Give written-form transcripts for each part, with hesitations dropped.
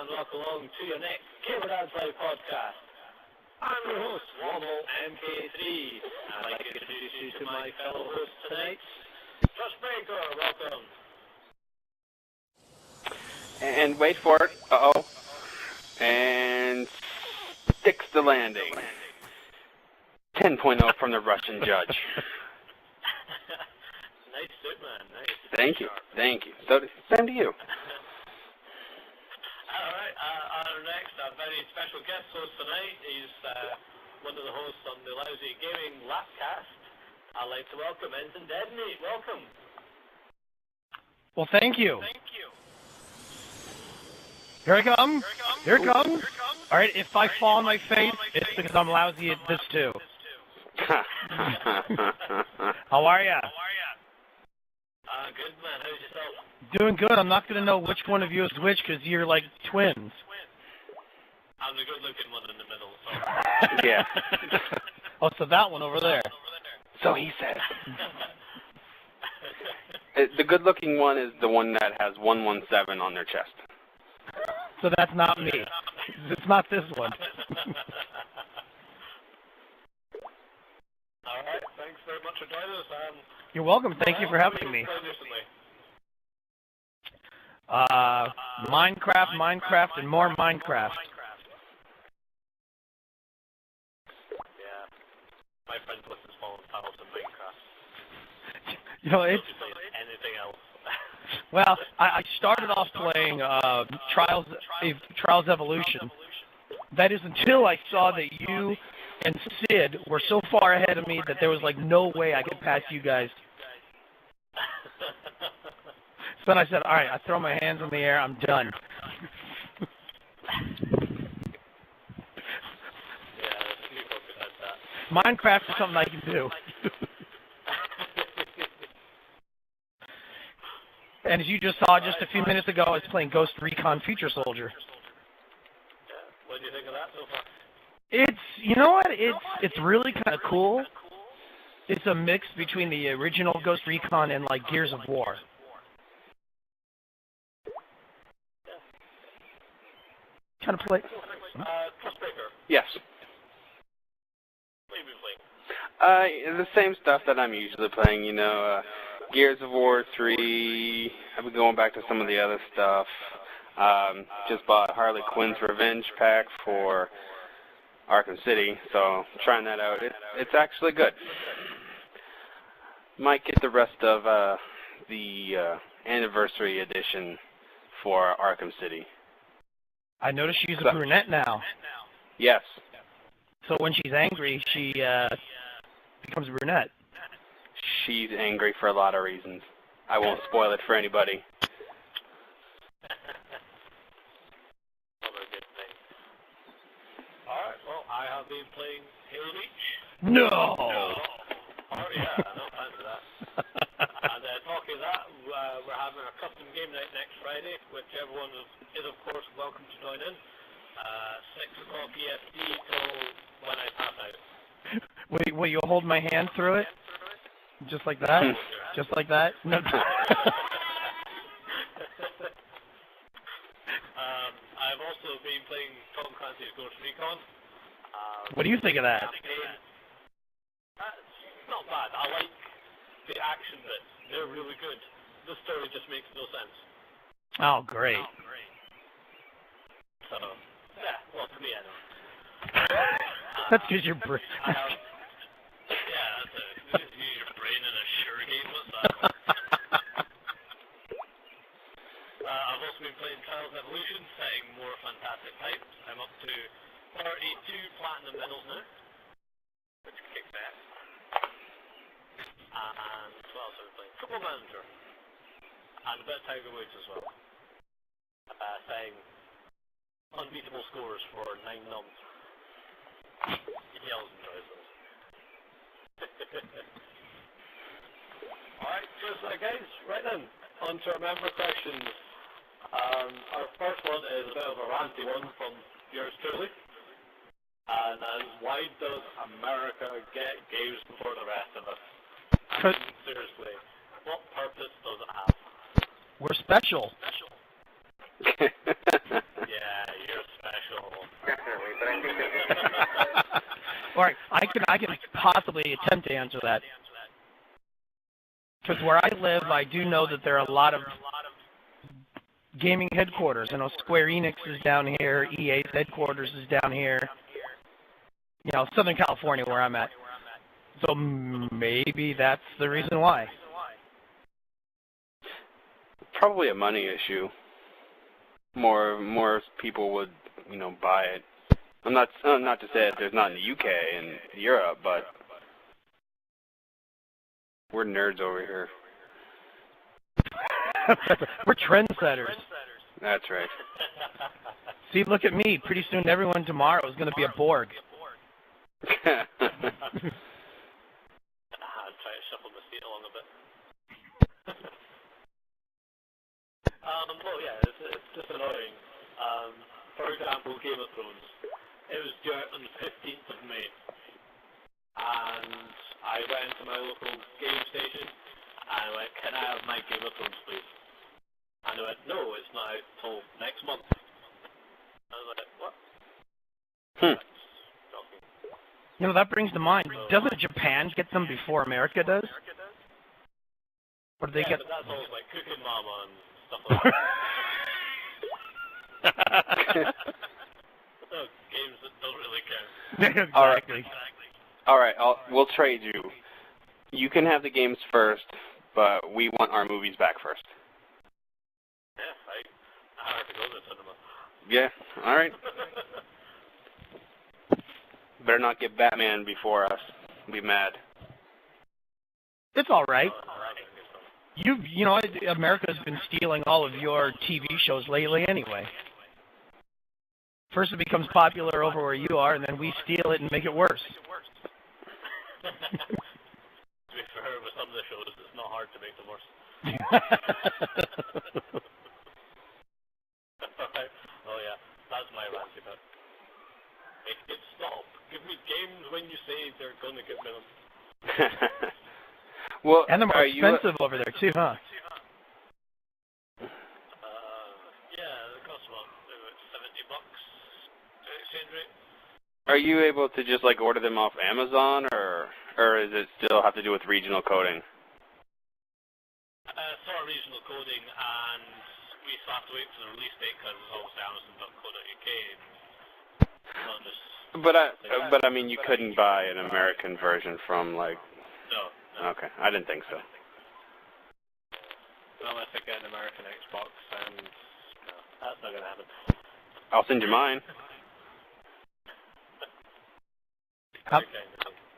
and welcome along to your next Gamerdadslive podcast. I'm your host, Wobble MK3, and I'd like to introduce you to my fellow hosts tonight. Josh Baker, welcome. And wait for it. Uh-oh. And sticks the landing. 10.0 from the Russian judge. Nice suit, man. Nice. Thank you. Thank you. So, same to you. Alright, our next, very special guest host tonight is one of the hosts on the Lousy Gaming Lapcast. I'd like to welcome Ensign Deadmeat. Welcome. Well, thank you. Here I come. Here it comes. All right, if I fall on my face, it's because I'm lousy at this too. How are ya? Good, man. How's yourself? Doing good. I'm not going to know which one of you is which because you're like twins. I'm the good-looking one in the middle. So. Yeah. Oh, so that one over there. So he said. The good-looking one is the one that has 117 on their chest. So that's not me. It's not this one. All right. Thanks very much for joining us. You're welcome. Thank you for having me. Minecraft, and more Minecraft. Yeah. My friend puts his phone panels in Minecraft. You know, it's... Anything else? Well, I started off playing Trials Evolution. That is until I saw that you and Sid were so far ahead of me that there was like no way I could pass you guys. So then I said, all right, I throw my hands in the air, I'm done. Minecraft is something I can do. And as you just saw just a few minutes ago, I was playing Ghost Recon Future Soldier. What do you think of that so far? You know what? It's really kind of cool. It's a mix between the original Ghost Recon and like Gears of War. Kind of play. Yes. What have you been playing? The same stuff that I'm usually playing, you know, Gears of War 3. I've been going back to some of the other stuff. Just bought Harley Quinn's Revenge pack for Arkham City, so trying that out. It's actually good. Might get the rest of the anniversary edition for Arkham City. I noticed she's a brunette now. Yes. So when she's angry, she becomes a brunette. She's angry for a lot of reasons. I won't spoil it for anybody. Alright, well, I have been playing Halo Reach. No! Oh, yeah, no time for that. And talking of that, we're having a custom game night next Friday, which everyone is of course, welcome to join in. 6 o'clock EST till when I pass out. Wait, will you hold my hand through it? Just like that? Just like that? No. I've also been playing Tom Clancy's Ghost Recon. What do you think of that? It's not bad. I like the action bits. They're really good. The story just makes no sense. Oh, great. So, yeah, well, to me, anyway. That's because you're... Yeah, that's it. You just use your brain in a sure game. What's that? I've also been playing Trials Evolution, setting more fantastic types. I'm up to 32 platinum medals now, which kicks ass. And what else have I playing? Football Manager. And a bit of Tiger Woods as well. Setting unbeatable scores for 9 months. Yells enjoys those. Alright, cheers for that, guys. Right then, on to our member questions. Our first one is a bit of a ranty one from yours truly. And that is, why does America get gays before the rest of us? I mean, seriously, what purpose does it have? We're special. Yeah, unfortunately, but I think that... All right, I can possibly attempt to answer that. Because where I live, I do know that there are a lot of gaming headquarters. I know Square Enix is down here, EA's headquarters is down here. You know, Southern California, where I'm at. So maybe that's the reason why. Probably a money issue. More people would, you know, buy it. I'm not to say that there's not in the UK and Europe, but we're nerds over here. We're trendsetters. That's right. See, look at me. Pretty soon, everyone tomorrow is going to be a Borg. Try to shuffle the seat along a bit. Well, yeah, it's just annoying. For example, Game of Thrones. It was due out on the 15th of May. And I went to my local game station and I went, can I have my Game of Thrones, please? And they went, no, it's not out till next month. I was like, what? You know, that brings to mind, doesn't Japan get them before America does? Or do they get... but that's all like Cooking Mama and stuff like that. Games that don't really count. Exactly. All right, we'll trade you. You can have the games first, but we want our movies back first. Yeah, I have to go to the cinema. Yeah, all right. Better not get Batman before us. I'll be mad. It's all right. You know, America's been stealing all of your TV shows lately anyway. First it becomes popular over where you are, and then we steal it and make it worse. To be fair, with some of the shows, it's not hard to make them worse. Oh yeah, that's my ranty bit. Make it stop. Give me games when you say they're gonna give me them. Well, and they're more expensive over there too, huh? Yeah, they cost about $70 exchange rate. Are you able to just like order them off Amazon, or does it still have to do with regional coding? Sort of regional coding, and we still have to wait for the release date because it's obviously Amazon.co.uk. Not just. But I mean, you couldn't buy an American version from like. No. Okay, I didn't think so. Unless I get an American Xbox, and no, that's not gonna happen. I'll send you mine.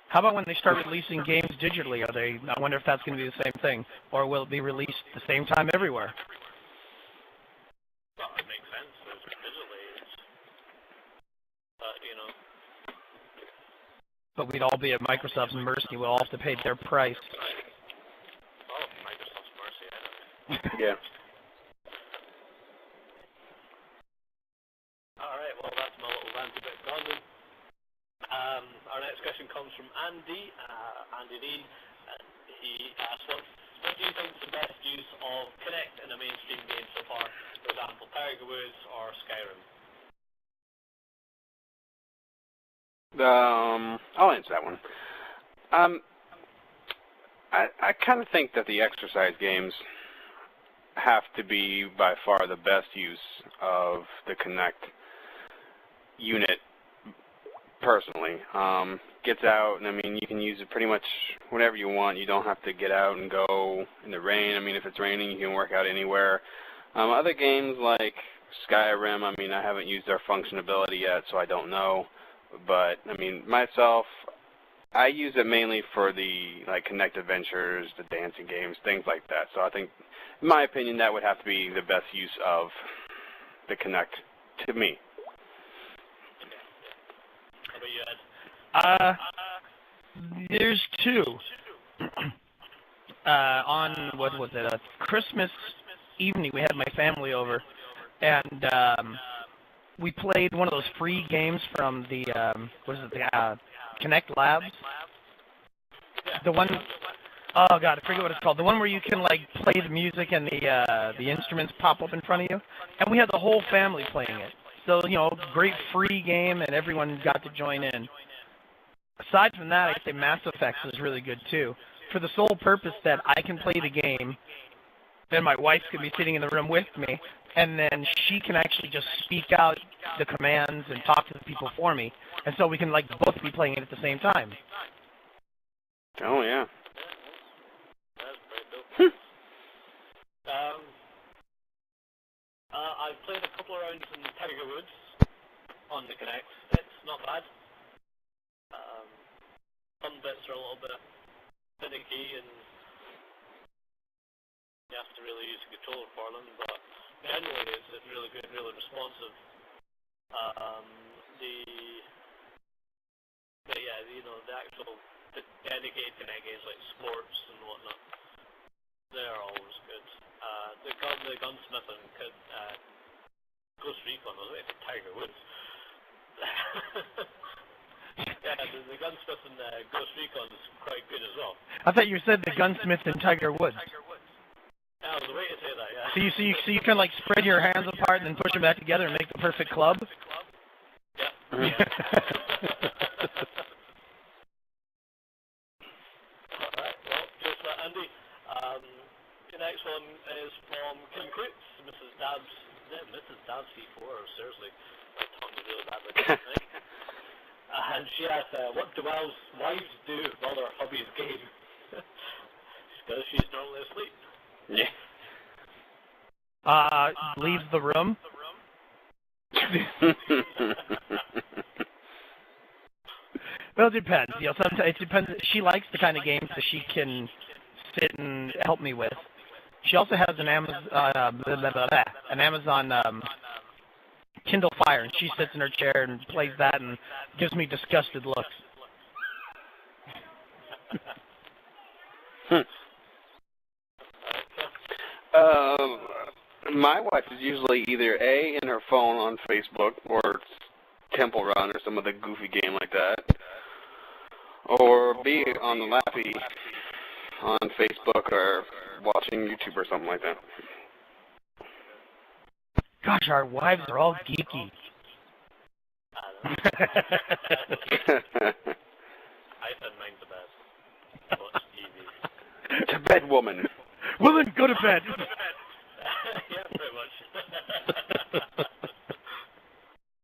How about when they start releasing games digitally? I wonder if that's going to be the same thing, or will it be released at the same time everywhere? Well, it makes sense. It's digitally, but you know. But we'd all be at Microsoft's mercy. We'll all have to pay their price. Oh, Microsoft's mercy, anyway. Yeah. All right. Well, that's my little rant about London. Our next question comes from Andy. Andy Dean. He asks, what do you think is the best use of Kinect in a mainstream game so far? For example, Tiger Woods or Skyrim? I'll answer that one. I kind of think that the exercise games have to be by far the best use of the Kinect unit. Personally, gets out, and I mean, you can use it pretty much whenever you want. You don't have to get out and go in the rain. I mean, if it's raining, you can work out anywhere. Other games like Skyrim, I mean, I haven't used their functionality yet, so I don't know. But I mean, myself, I use it mainly for the like Kinect adventures, the dancing games, things like that. So I think, in my opinion, that would have to be the best use of the Kinect to me. There's two. On, what was it, Christmas evening, we had my family over, and we played one of those free games from the, Kinect Labs? The one, oh god, I forget what it's called. The one where you can, like, play the music and the instruments pop up in front of you. And we had the whole family playing it. So, great free game, and everyone got to join in. Aside from that, I'd say Mass Effect is really good, too. For the sole purpose that I can play the game, then my wife can be sitting in the room with me, and then she can actually just speak out the commands and talk to the people for me. And so we can, both be playing it at the same time. Oh, yeah. That's pretty cool. I played a couple of rounds in Tiger Woods on the Kinect. It's not bad. Some bits are a little bit finicky and you have to really use a controller for them, but generally it's really good, really responsive. The dedicated Kinect games like sports and whatnot, they're always good. The gunsmith and Ghost Recon was way for Tiger Woods. Yeah, the gunsmith and Ghost Recon is quite good as well. I thought you said the gunsmith and Tiger Woods. Yeah, the way to say that, yeah. So you can spread your hands apart and then push them back together and make the perfect club? Yeah. Alright, well, cheers for that, Andy. The next one is from Kim Coots, Mrs. Dabs C4, seriously. I'm talking really bad about this thing. And she asked, what do wives do while their hubby is game? Because she's normally asleep. Yeah. Leaves the room. Well, it depends. Sometimes it depends. She likes the kind of games that she can sit and help me with. She also has an Amazon Kindle Fire, and she sits in her chair and plays that and gives me disgusted looks. My wife is usually either A, in her phone on Facebook, or Temple Run, or some other goofy game like that, or B, on the Lappy on Facebook, or watching YouTube or something like that. Gosh, our wives are all geeky. I said mine's the best. Watch TV. To bed, woman. Woman, go to bed. Yeah, pretty much.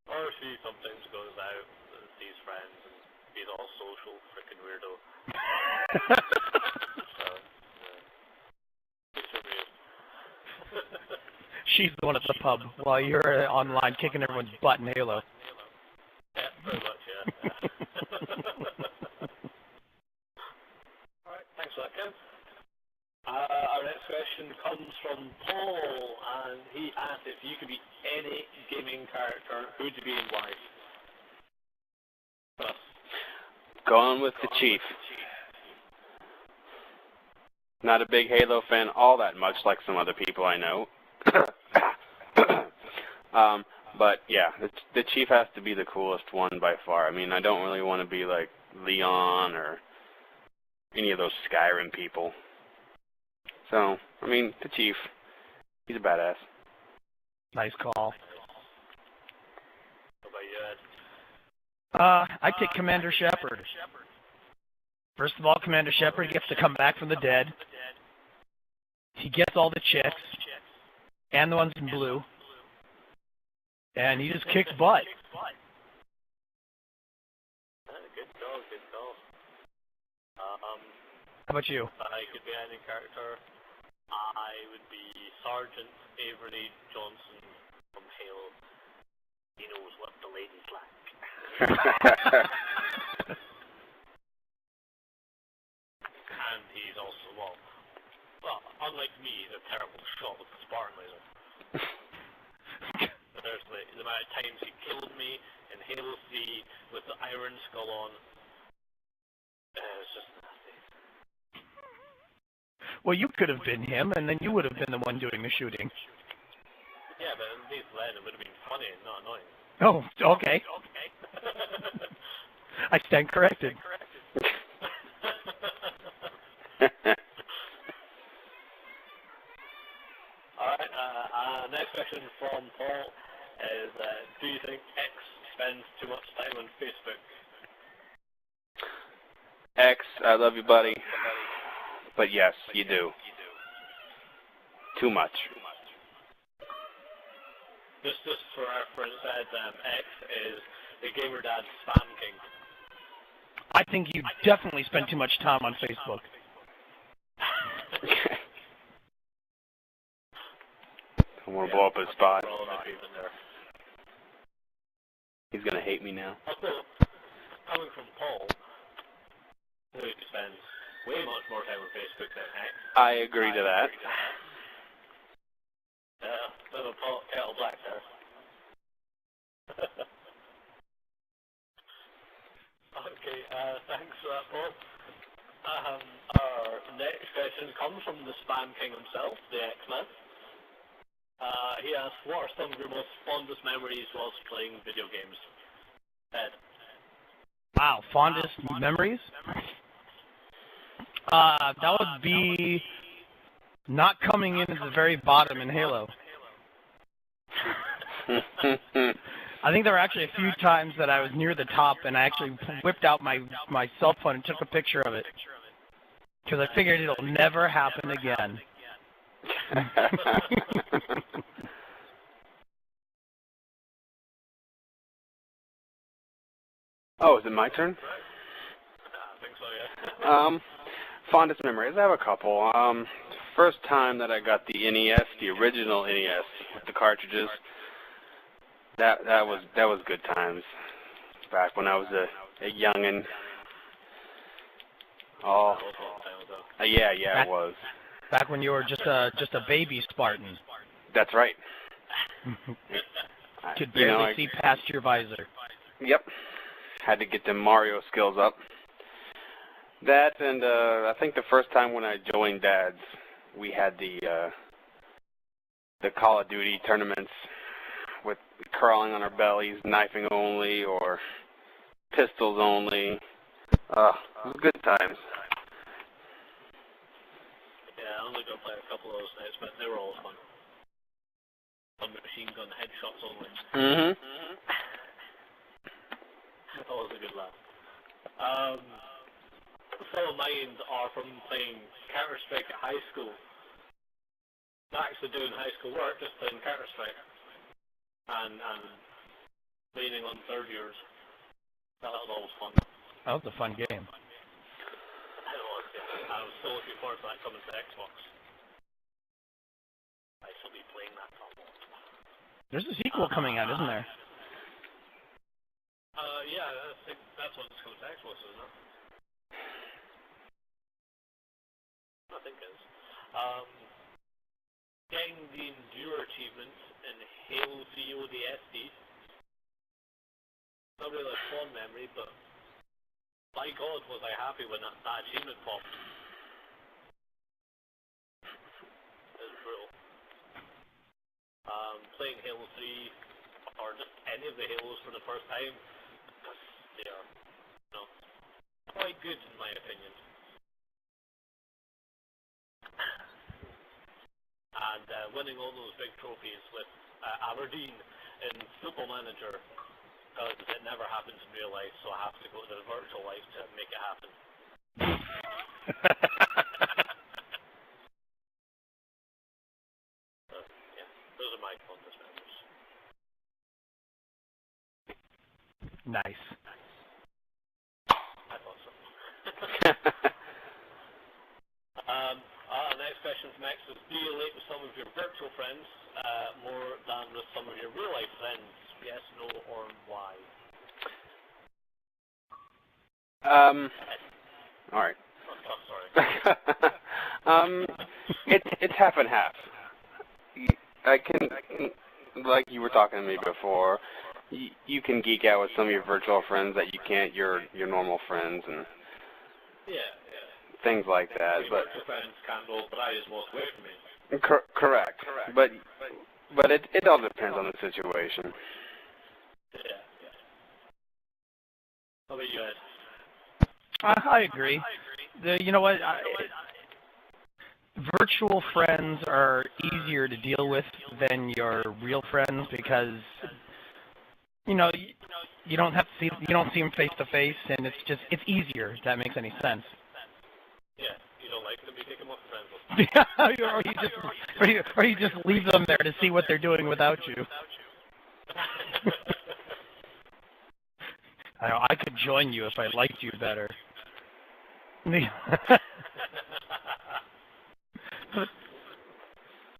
Or she sometimes goes out and sees friends and he's all social, freaking weirdo. So, She's the one at the pub while you're online kicking everyone's butt in Halo. yeah, pretty much, yeah. Alright, thanks for that, Ken. Our next question comes from Paul, and he asked if you could be any gaming character, who would you be and why? Going with the Chief. Not a big Halo fan all that much, like some other people I know. But yeah, the Chief has to be the coolest one by far. I mean, I don't really want to be like Leon or any of those Skyrim people. So, I mean, the Chief, he's a badass. Nice call. What about you, Ed? I take Commander Shepard. First of all, Commander Shepard gets to come back from the dead. He gets all the chicks, and the ones in blue, and he just kicks butt. Good call, good call. How about you? If I could be any character, I would be Sergeant Avery Johnson from Halo. He knows what the ladies like. And he's also, well, unlike me, a terrible shot with the Spartan laser. There's the amount of times he killed me in Halo 3 with the iron skull on. It's just nasty. Well, you could have been him, and then you would have been the one doing the shooting. Yeah, but at least then it would have been funny and not annoying. Oh, okay. I stand corrected. Alright, next question from Paul is, do you X, I love you, buddy. But yes, you do. Too much. Just for reference, X is the Gamerdad Spam King. I think you definitely spend too much time on Facebook. I want to blow up his spot. Even there. He's going to hate me now. Also, coming from Paul, who spends way much more time on Facebook than X. I agree to that. Yeah, little Paul kettle black there. Okay, thanks for that, Paul. Our next question comes from the Spam King himself, the X-Man. He asks, what are some of your most fondest memories whilst playing video games? Ed. Wow, fondest memories? That would be not coming in at the very bottom in Halo. I think there were actually a few times that I was near the top and I actually whipped out my cell phone and took a picture of it. Because I figured it'll never happen again. Oh, is it my turn? I think so, yeah. Fondest memories. I have a couple. First time that I got the NES, the original NES, with the cartridges. That was good times. Back when I was a youngin'. Oh, yeah, it was. Back when you were just a baby Spartan. That's right. Could barely see past your visor. Yep. Had to get them Mario skills up. That and I think the first time when I joined Dad's, we had the Call of Duty tournaments with crawling on our bellies, knifing only or pistols only. It was good times. Yeah, I only got to play a couple of those nights, but they were all fun. Some machine gun headshots only. That was a good laugh. Some of mine are from playing Counter-Strike at high school. Not actually doing high school work, just playing Counter-Strike. And leaning on third years. That was always fun. That was a fun game. It was, yeah. I was so looking forward to that coming to Xbox. I shall be playing that a lot. There's a sequel coming out, isn't there? Yeah, I think that's when it's coming to Xbox, isn't it? I think it is. Getting the Endure achievement in Halo 3 ODST. Not really a fond memory, but by God was I happy when that achievement popped. It was brutal. Playing Halo 3 or just any of the Halos for the first time, because they are, quite good in my opinion. And winning all those big trophies with Aberdeen in Football Manager, because it never happens in real life, so I have to go to the virtual life to make it happen. Yeah, those are my fondest memories. Nice. I thought so. Next question from Max is, do you relate with some of your virtual friends more than with some of your real life friends? Yes, no, or why? All right. Oh, sorry. It's half and half. I can, like you were talking to me before, you can geek out with some of your virtual friends that you can't your normal friends and things like that. But virtual friends can't go, but I just walk away from me. Correct. But it all depends on the situation. Yeah. How about you, Ed? I agree. You know what? Virtual friends are easier to deal with than your real friends because, You don't have to see him face to face, and it's easier. If that makes any sense. Yeah, you don't like them, you take them off the friends list. or you just leave them there to see what they're doing without you. I could join you if I liked you better. I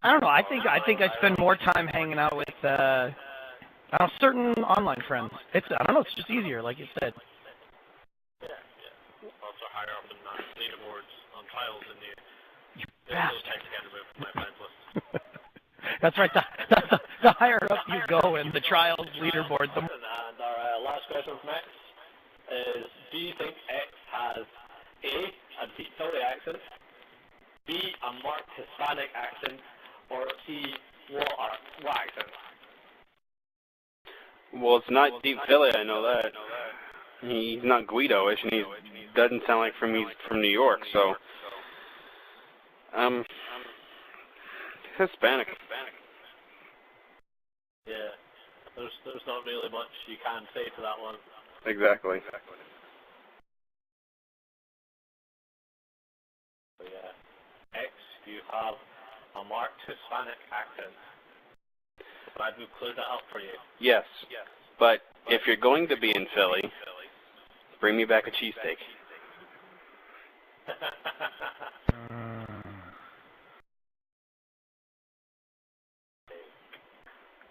don't know. I think I spend more time hanging out with certain online friends. I don't know. It's just easier, like you said. Yeah. Also higher up in leaderboards on trials than you. You bastard. Trying to get removed from my friends list. That's right. The higher up you go in the trials leaderboard, the more. And our last question from X is: do you think X has A deep Philly accent, B a marked Hispanic accent, or C what accent? Well, it's not Deep Philly, I know that. He's not Guido-ish, and he doesn't sound like he's from New York, so... Hispanic. Yeah, there's not really much you can say to that one. Exactly. So yeah, X, you have a marked Hispanic accent. Glad we cleared that up for you. Yes, but if you're going to be in Philly, bring me back a cheesesteak.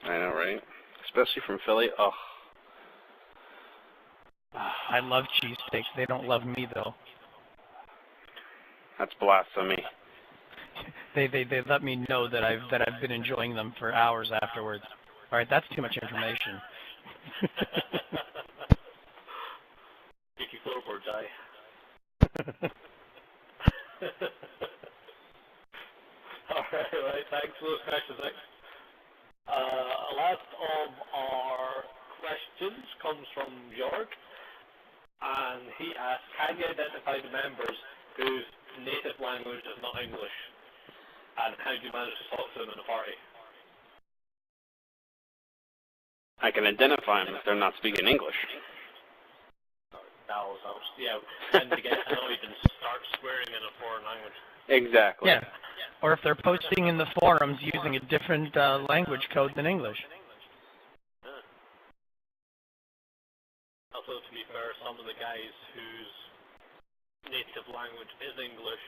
I know, right? Especially from Philly. Ugh. I love cheesesteaks. They don't love me though. That's blasphemy. They let me know that I've been enjoying them for hours afterwards. All right, that's too much information. Cheeky floorboard guy. Alright, thanks for those questions. Last of our questions comes from Jörg, and he asks, can you identify the members whose native language is not English? And how do you manage to talk to them in a party? I can identify them if they're not speaking English. Yeah, tend to get annoyed and start swearing in a foreign language. Exactly. Yeah. Or if they're posting in the forums using a different language code than English. Yeah. Also, to be fair, some of the guys whose native language is English,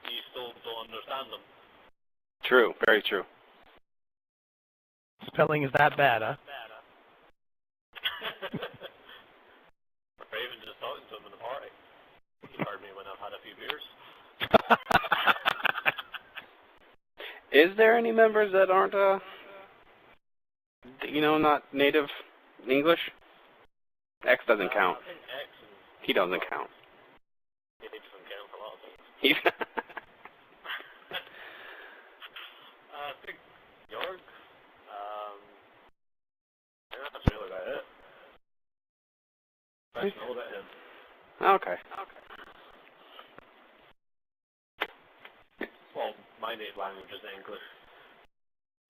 you still don't understand them. True, very true. Spelling is that bad, huh? Or even just talking to them in a party. You've heard me when I've had a few beers. Is there any members that aren't, not native English? X doesn't count. I think X and He doesn't count. H doesn't count for a lot of things. I think Jorg. Yeah, that's really about it. That's all about him. Okay. Well, my native language is English.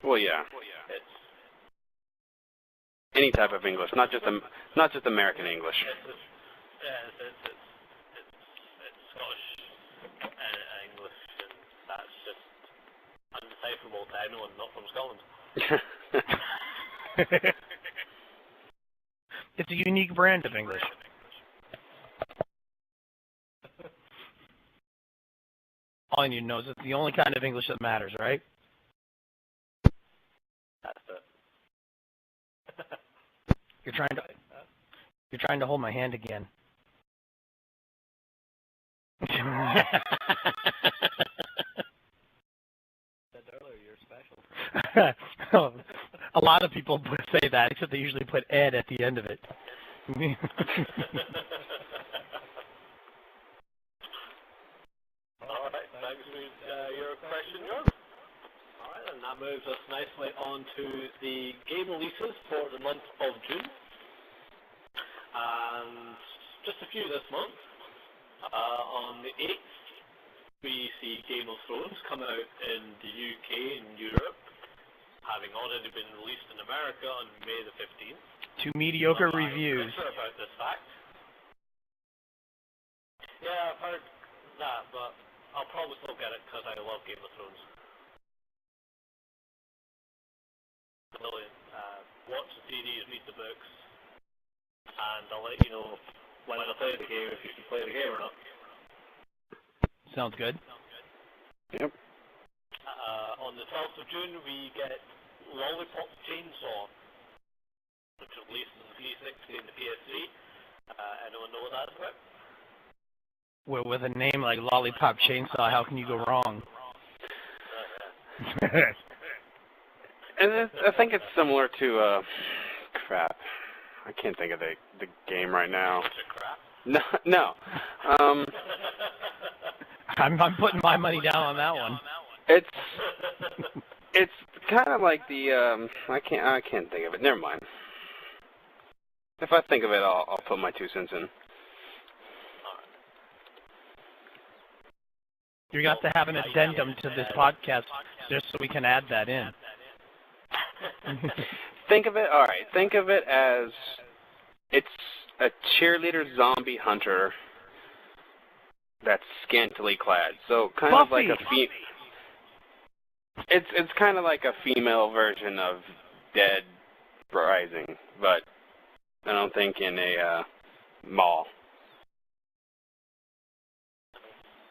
Well, yeah. It's Any type of English, not just American English. It's Scottish English, and that's just undecipherable to anyone not from Scotland. It's a unique brand of English. All you need to know is it's the only kind of English that matters, right? That's it. You're trying to hold my hand again. Said earlier, you're special. A lot of people say that, except they usually put Ed at the end of it. Alright, thanks for your question, Jorg. Alright, and that moves us nicely on to the game releases for the month of June. And just a few this month. On the 8th, we see Game of Thrones come out in the UK and Europe, having already been released in America on May the 15th. 2 mediocre I'm reviews. not sure about this fact. Yeah, I've heard that, but I'll probably still get it because I love Game of Thrones. Brilliant. Watch the series, read the books, and I'll let you know when I play the game if you can play the game or not. Sounds good. Yep. On the 12th of June, we get Lollipop Chainsaw, which is released on the 360 and the PS3. Anyone know what that's about? Well, with a name like Lollipop Chainsaw, how can you go wrong? And I think it's similar to, crap. I can't think of the game right now. No. I'm putting my money down on that one. It's kind of like the, I can't think of it. Never mind. If I think of it, I'll put my 2 cents in. You got to have an addendum to this podcast just so we can add that in. Think of it as it's a cheerleader zombie hunter that's scantily clad. So kind Buffy. of like it's kind of like a female version of Dead Rising, but I don't think in a mall.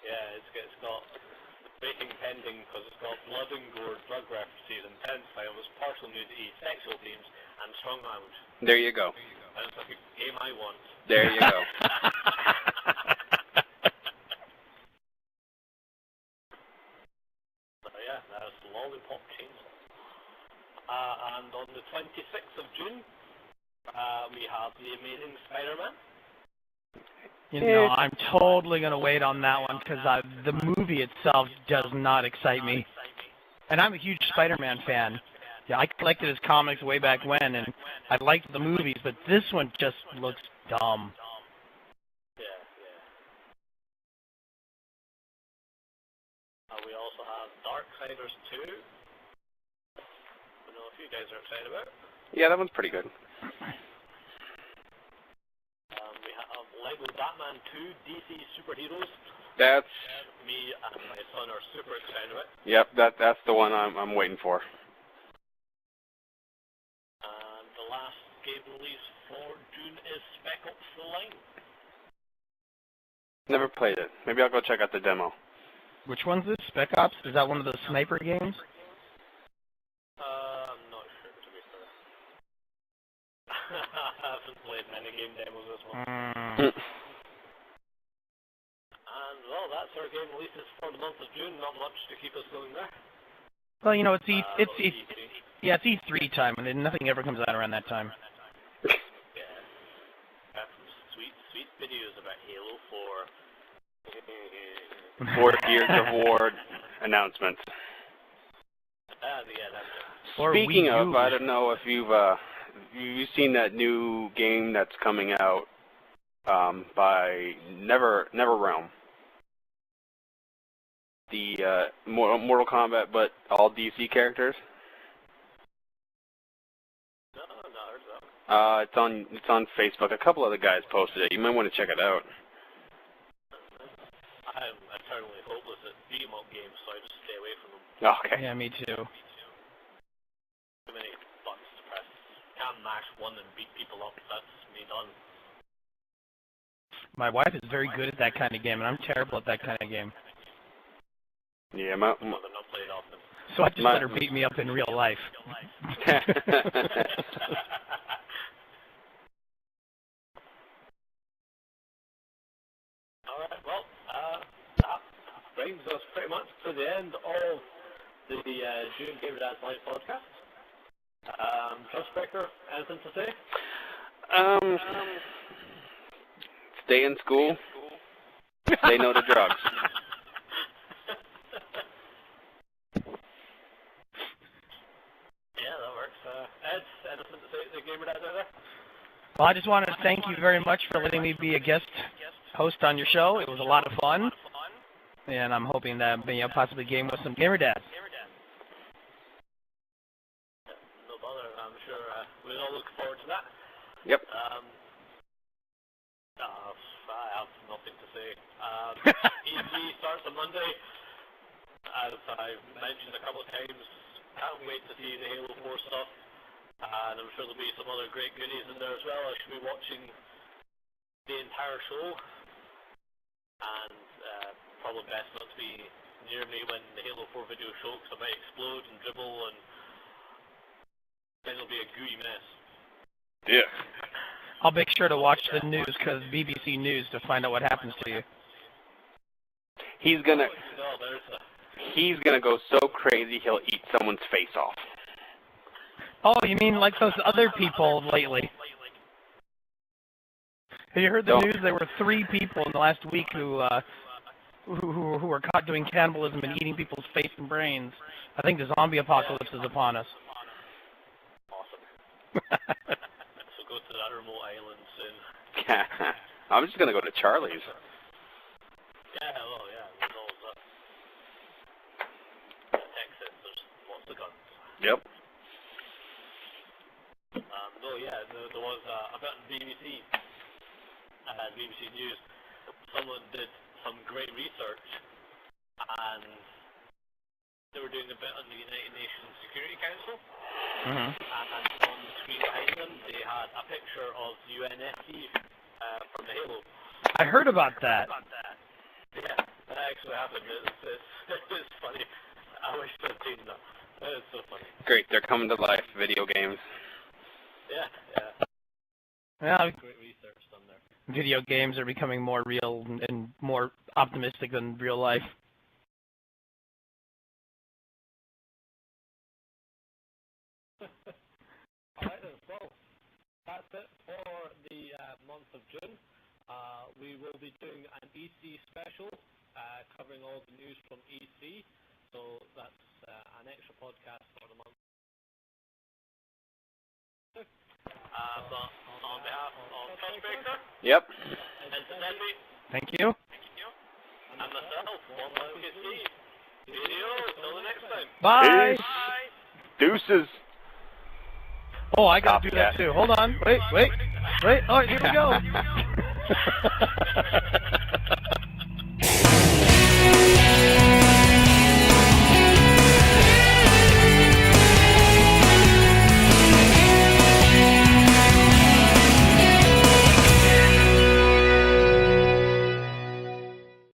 Yeah, it's got waiting pending because it's got blood and gore, drug references, intense violence, partial nudity, sexual themes, and strong language. There you go. And it's like a game I want. There you go. So yeah, that's Lollipop Chainsaw. And on the 26th of June, we have The Amazing Spider-Man. You know, I'm totally going to wait on that one because the movie itself does not excite me. And I'm a huge Spider-Man fan. Yeah, I collected his comics way back when, and I liked the movies, but this one just looks dumb. Yeah. We also have Darksiders 2. I don't know if you guys are excited about it. Yeah, that one's pretty good. We have Lego Batman 2 DC Superheroes. That's Me and my son are super excited about it. Yep, that's the one I'm waiting for. And the last game release for June is Spec Ops The Line. Never played it. Maybe I'll go check out the demo. Which one's this? Spec Ops? Is that one of those sniper games? I'm not sure, to be fair. I haven't played many game demos this one. And, well, that's our game releases for the month of June. Not much to keep us going there. Well, you know, it's E3 time, and nothing ever comes out around that time. Yeah. Got some sweet videos about Halo 4. 4 Gears of War announcements. Speaking of, I don't know if you've seen that new game that's coming out by NetherRealm. The Mortal Kombat, but all DC characters. No, not heard of that. It's on Facebook. A couple other guys posted it. You might want to check it out. I'm eternally hopeless at beat-em-up games, so I just stay away from them. Okay. Yeah, me too. Too many buttons to press. Can't mash one and beat people up. That's me done. My wife is very good at that kind of game, and I'm terrible at that kind of game. Yeah, Well, they're not played often. So I just let her beat me up in real life. Alright, well, that brings us pretty much to the end of the June Gamerdadslive podcast. Trustbreaker, anything to say? Stay in school. Say no to drugs. Yeah, that works. Ed, anything to say to the Gamerdads out there? Well, I just wanted to thank you very much for letting me be a guest host on your show. It was a lot of fun, and I'm hoping that maybe I'll possibly game with some Gamerdads. No bother, I'm sure we'll all look forward to that. Yep. I have nothing to say. E3 starts on Monday. As I've mentioned a couple of times, can't wait to see the Halo 4 stuff. And I'm sure there'll be some other great goodies in there as well. I should be watching the entire show. And probably best not to be near me when the Halo 4 video show, because I might explode and dribble, and then it'll be a gooey mess. Yeah. I'll make sure to watch the news, because BBC News, to find out what happens to you. He's gonna go so crazy he'll eat someone's face off. Oh, you mean like those other people lately? Have you heard the news? There were 3 people in the last week who were caught doing cannibalism and eating people's face and brains. I think the zombie apocalypse is upon us. Awesome. So go to that remote island soon. I'm just gonna go to Charlie's. Yeah, well, yeah, who knows that? Texas, there's lots of guns. Yep. No, yeah, there was a bit on BBC, BBC News. Someone did some great research, and they were doing a bit on the United Nations Security Council. Mm-hmm. And on the screen behind them, they had a picture of UNSC from the Halo. I heard about that. Yeah, that actually happened. It's funny. I wish I'd seen that. It's so funny. Great, they're coming to life. Video games. Yeah. Yeah, Great research done there. video games are becoming more real and more optimistic than real life. Alright then, well, that's it for the month of June. We will be doing an EC special, covering all the news from EC. So that's an extra podcast for the month. But on behalf of Trustbreaker, Yep. and Sandy, Thank you. and myself, one love you see. Video, till the next time. Bye. Peace. Deuces. Oh, I gotta do that too. Hold on. Wait. Oh, here we go.